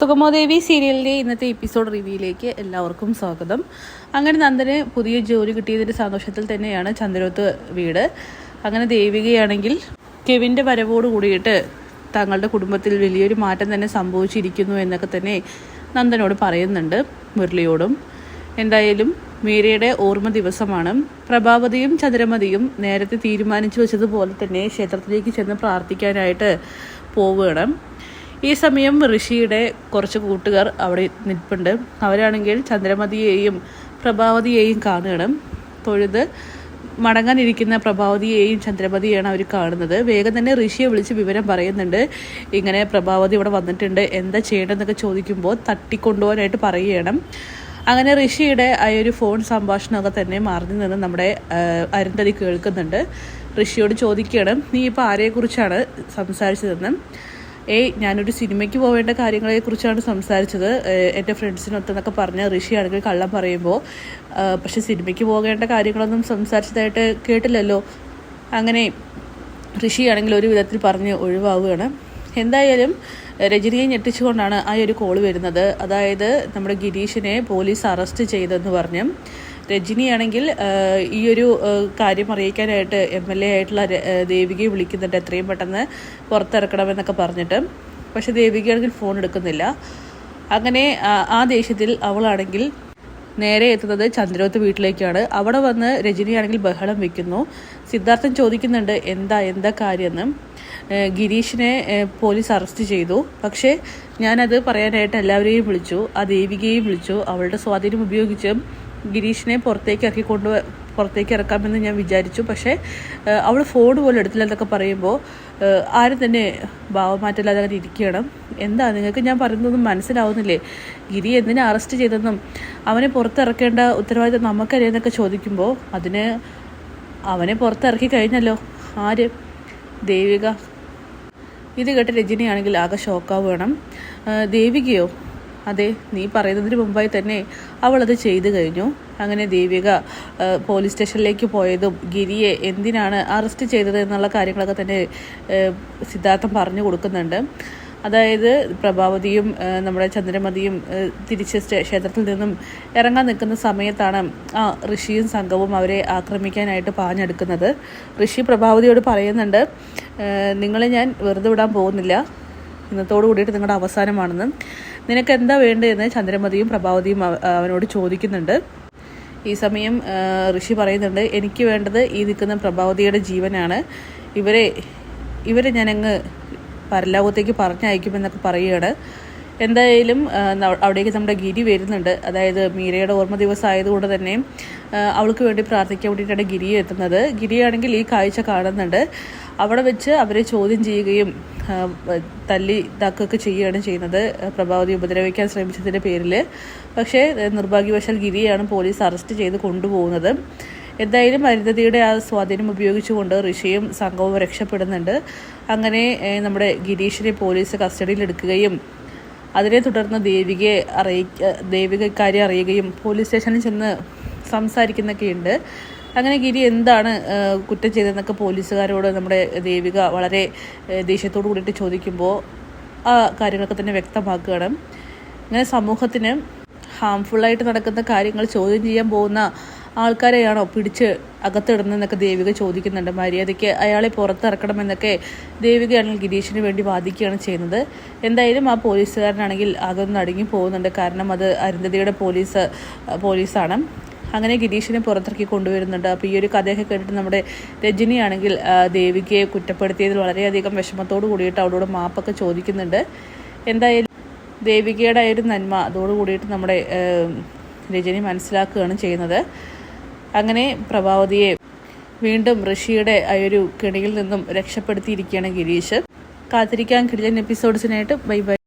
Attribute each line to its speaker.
Speaker 1: സുഗമോദേവി സീരിയലിൻ്റെ ഇന്നത്തെ എപ്പിസോഡ് റിവ്യൂയിലേക്ക് എല്ലാവർക്കും സ്വാഗതം. അങ്ങനെ നന്ദന് പുതിയ ജോലി കിട്ടിയതിൻ്റെ സന്തോഷത്തിൽ തന്നെയാണ് ചന്ദ്രോത്ത് വീട്. അങ്ങനെ ദേവികയാണെങ്കിൽ കെവിൻ്റെ വരവോട് കൂടിയിട്ട് തങ്ങളുടെ കുടുംബത്തിൽ വലിയൊരു മാറ്റം തന്നെ സംഭവിച്ചിരിക്കുന്നു എന്നൊക്കെ തന്നെ നന്ദനോട് പറയുന്നുണ്ട്, മുരളിയോടും. എന്തായാലും മീരയുടെ ഓർമ്മ ദിവസമാണ്. പ്രഭാവതിയും ചന്ദ്രമതിയും നേരത്തെ തീരുമാനിച്ചു വെച്ചതുപോലെ തന്നെ ക്ഷേത്രത്തിലേക്ക് ചെന്ന് പ്രാർത്ഥിക്കാനായിട്ട് പോവുകയാണ്. ഈ സമയം ഋഷിയുടെ കുറച്ച് കൂട്ടുകാർ അവിടെ നിൽപ്പുണ്ട്. അവരാണെങ്കിൽ ചന്ദ്രമതിയെയും പ്രഭാവതിയെയും കാണുകയാണ്. തൊഴുത് മടങ്ങാനിരിക്കുന്ന പ്രഭാവതിയെയും ചന്ദ്രമതിയെയാണ് അവർ കാണുന്നത്. വേഗം തന്നെ ഋഷിയെ വിളിച്ച് വിവരം പറയുന്നുണ്ട്. ഇങ്ങനെ പ്രഭാവതി ഇവിടെ വന്നിട്ടുണ്ട്, എന്താ ചെയ്യേണ്ടതെന്നൊക്കെ ചോദിക്കുമ്പോൾ തട്ടിക്കൊണ്ടുപോകാനായിട്ട് പറയുകയാണ്. അങ്ങനെ ഋഷിയുടെ ആ ഒരു ഫോൺ സംഭാഷണമൊക്കെ തന്നെ മറിഞ്ഞു നിന്ന് നമ്മുടെ അരുന്ധതി കേൾക്കുന്നുണ്ട്. ഋഷിയോട് ചോദിക്കുകയാണ്, നീ ഇപ്പോൾ ആരെക്കുറിച്ചാണ് സംസാരിച്ചതെന്ന്. ഞാനൊരു സിനിമയ്ക്ക് പോവേണ്ട കാര്യങ്ങളെക്കുറിച്ചാണ് സംസാരിച്ചത്, എൻ്റെ ഫ്രണ്ട്സിനൊത്തെന്നൊക്കെ പറഞ്ഞ് ഋഷിയാണെങ്കിൽ കള്ളം പറയുമ്പോൾ, പക്ഷെ സിനിമയ്ക്ക് പോകേണ്ട കാര്യങ്ങളൊന്നും സംസാരിച്ചതായിട്ട് കേട്ടില്ലല്ലോ. അങ്ങനെ ഋഷിയാണെങ്കിൽ ഒരു വിധത്തിൽ പറഞ്ഞ് ഒഴിവാവുകയാണ്. എന്തായാലും രജനിയെ ഞെട്ടിച്ചുകൊണ്ടാണ് ആ ഒരു കോള് വരുന്നത്. അതായത് നമ്മുടെ ഗിരീഷിനെ പോലീസ് അറസ്റ്റ് ചെയ്തെന്ന് പറഞ്ഞ് രജനിയാണെങ്കിൽ ഈ ഒരു കാര്യം അറിയിക്കാനായിട്ട് MLA ആയിട്ടുള്ള ദേവികയെ വിളിക്കുന്നുണ്ട്, എത്രയും പെട്ടെന്ന് പുറത്തിറക്കണമെന്നൊക്കെ പറഞ്ഞിട്ട്. പക്ഷെ ദേവികയാണെങ്കിൽ ഫോൺ എടുക്കുന്നില്ല. അങ്ങനെ ആ ദേഷ്യത്തിൽ അവളാണെങ്കിൽ നേരെ എത്തുന്നത് ചന്ദ്രോത്ത് വീട്ടിലേക്കാണ്. അവിടെ വന്ന് രജനിയാണെങ്കിൽ ബഹളം വെക്കുന്നു. സിദ്ധാർത്ഥൻ ചോദിക്കുന്നുണ്ട് എന്താ കാര്യമെന്ന്. ഗിരീഷിനെ പോലീസ് അറസ്റ്റ് ചെയ്തു, പക്ഷേ ഞാനത് പറയാനായിട്ട് എല്ലാവരെയും വിളിച്ചു, ആ ദേവികയെയും വിളിച്ചു. അവളുടെ സ്വാധീനം ഉപയോഗിച്ച് ഗിരീഷിനെ പുറത്തേക്ക് ഇറക്കാമെന്ന് ഞാൻ വിചാരിച്ചു, പക്ഷേ അവൾ ഫോൺ പോലും എടുത്തില്ല എന്നൊക്കെ പറയുമ്പോൾ ആരും തന്നെ ഭാവമാറ്റമില്ലാതെ അങ്ങനെ ഇരിക്കണം. എന്താ നിങ്ങൾക്ക് ഞാൻ പറയുന്നതൊന്നും മനസ്സിലാവുന്നില്ലേ? ഗിരി എന്തിനാ അറസ്റ്റ് ചെയ്തെന്നും അവനെ പുറത്തിറക്കേണ്ട ഉത്തരവാദിത്തം നമുക്കറിയാമെന്നൊക്കെ ചോദിക്കുമ്പോൾ അതിന് അവനെ പുറത്തിറക്കി കഴിഞ്ഞല്ലോ. ആര്? ദേവിക. ഇത് കേട്ട് രജനിയാണെങ്കിൽ ആകെ ഷോക്കാവുകയാണ്. ദേവികയോ? അതെ, നീ പറയുന്നതിന് മുമ്പായി തന്നെ അവളത് ചെയ്തു കഴിഞ്ഞു. അങ്ങനെ ദേവിക പോലീസ് സ്റ്റേഷനിലേക്ക് പോയതും ഗിരിയെ എന്തിനാണ് അറസ്റ്റ് ചെയ്തത് എന്നുള്ള കാര്യങ്ങളൊക്കെ തന്നെ സിദ്ധാർത്ഥം പറഞ്ഞു കൊടുക്കുന്നുണ്ട്. അതായത് പ്രഭാവതിയും നമ്മുടെ ചന്ദ്രമതിയും തിരിച്ച് ക്ഷേത്രത്തിൽ നിന്നും ഇറങ്ങാൻ നിൽക്കുന്ന സമയത്താണ് ഋഷിയും സംഘവും അവരെ ആക്രമിക്കാനായിട്ട് പാഞ്ഞെടുക്കുന്നത്. ഋഷി പ്രഭാവതിയോട് പറയുന്നുണ്ട്, നിങ്ങളെ ഞാൻ വെറുതെ വിടാൻ പോകുന്നില്ല, ഇന്നത്തോടു കൂടിയിട്ട് നിങ്ങളുടെ അവസാനമാണെന്ന്. നിനക്ക് എന്താ വേണ്ടതെന്ന് ചന്ദ്രമതിയും പ്രഭാവതിയും അവനോട് ചോദിക്കുന്നുണ്ട്. ഈ സമയം ഋഷി പറയുന്നുണ്ട്, എനിക്ക് വേണ്ടത് ഈ നിൽക്കുന്ന പ്രഭാവതിയുടെ ജീവനാണ്. ഇവരെ ഞാനങ്ങ് പരലോകത്തേക്ക് പറഞ്ഞയക്കുമെന്നൊക്കെ പറയുകയാണ്. എന്തായാലും അവിടേക്ക് നമ്മുടെ ഗിരി വരുന്നുണ്ട്. അതായത് മീരയുടെ ഓർമ്മ ദിവസം ആയതുകൊണ്ട് തന്നെ അവൾക്ക് വേണ്ടി പ്രാർത്ഥിക്കാൻ വേണ്ടിയിട്ടാണ് ഗിരിയെ എത്തുന്നത്. ഗിരിയാണെങ്കിൽ ഈ കാഴ്ച കാണുന്നുണ്ട്. അവിടെ വെച്ച് അവരെ ചോദ്യം ചെയ്യുകയും തല്ലി ഇതാക്കുകയൊക്കെ ചെയ്യുകയാണ് ചെയ്യുന്നത്, പ്രഭാവതി ഉപദ്രവിക്കാൻ ശ്രമിച്ചതിൻ്റെ പേരിൽ. പക്ഷേ നിർഭാഗ്യവശാൽ ഗിരിയാണ് പോലീസ് അറസ്റ്റ് ചെയ്ത് കൊണ്ടുപോകുന്നത്. എന്തായാലും അരുന്ധതിയുടെ ആ സ്വാധീനം ഉപയോഗിച്ചുകൊണ്ട് ഋഷിയും സംഘവും രക്ഷപ്പെടുന്നുണ്ട്. അങ്ങനെ നമ്മുടെ ഗിരീഷിനെ പോലീസ് കസ്റ്റഡിയിലെടുക്കുകയും അതിനെ തുടർന്ന് ദേവികക്കാരെ അറിയുകയും പോലീസ് സ്റ്റേഷനിൽ ചെന്ന് സംസാരിക്കുന്നൊക്കെയുണ്ട്. അങ്ങനെ ഗിരി എന്താണ് കുറ്റം ചെയ്തതെന്നൊക്കെ പോലീസുകാരോട് നമ്മുടെ ദേവിക വളരെ ദേഷ്യത്തോടു കൂടിയിട്ട് ചോദിക്കുമ്പോൾ ആ കാര്യങ്ങളൊക്കെ തന്നെ വ്യക്തമാക്കുകയാണ്. ഇങ്ങനെ സമൂഹത്തിന് ഹാംഫുള്ളായിട്ട് നടക്കുന്ന കാര്യങ്ങൾ ചോദ്യം ചെയ്യാൻ പോകുന്ന ആൾക്കാരെയാണോ പിടിച്ച് അകത്തിടുന്നതെന്നൊക്കെ ദേവിക ചോദിക്കുന്നുണ്ട്. മര്യാദയ്ക്ക് അയാളെ പുറത്തിറക്കണമെന്നൊക്കെ ദേവികയാണെങ്കിൽ ഗിരീഷിന് വേണ്ടി വാദിക്കുകയാണ് ചെയ്യുന്നത്. എന്തായാലും ആ പോലീസുകാരനാണെങ്കിൽ അതൊന്നും അടങ്ങി പോകുന്നുണ്ട്, കാരണം അത് അരുന്ധതിയുടെ പോലീസാണ്. അങ്ങനെ ഗിരീഷിനെ പുറത്തിറക്കി കൊണ്ടുവരുന്നുണ്ട്. അപ്പോൾ ഈ ഒരു കഥയൊക്കെ കേട്ടിട്ട് നമ്മുടെ രജനിയാണെങ്കിൽ ദേവികയെ കുറ്റപ്പെടുത്തിയതിൽ വളരെയധികം വിഷമത്തോടു കൂടിയിട്ട് അവളോട് മാപ്പൊക്കെ ചോദിക്കുന്നുണ്ട്. എന്തായാലും ദേവികയുടെ ആ ഒരു നന്മ അതോടു കൂടിയിട്ട് നമ്മുടെ രജനി മനസ്സിലാക്കുകയാണ് ചെയ്യുന്നത്. അങ്ങനെ പ്രഭാവതിയെ വീണ്ടും ഋഷിയുടെ ആ ഒരു കെണിയിൽ നിന്നും രക്ഷപ്പെടുത്തിയിരിക്കുകയാണ് ഗിരീഷ്. കാത്തിരിക്കാൻ കിടിലൻ എപ്പിസോഡ്സിനായിട്ട്. Bye bye.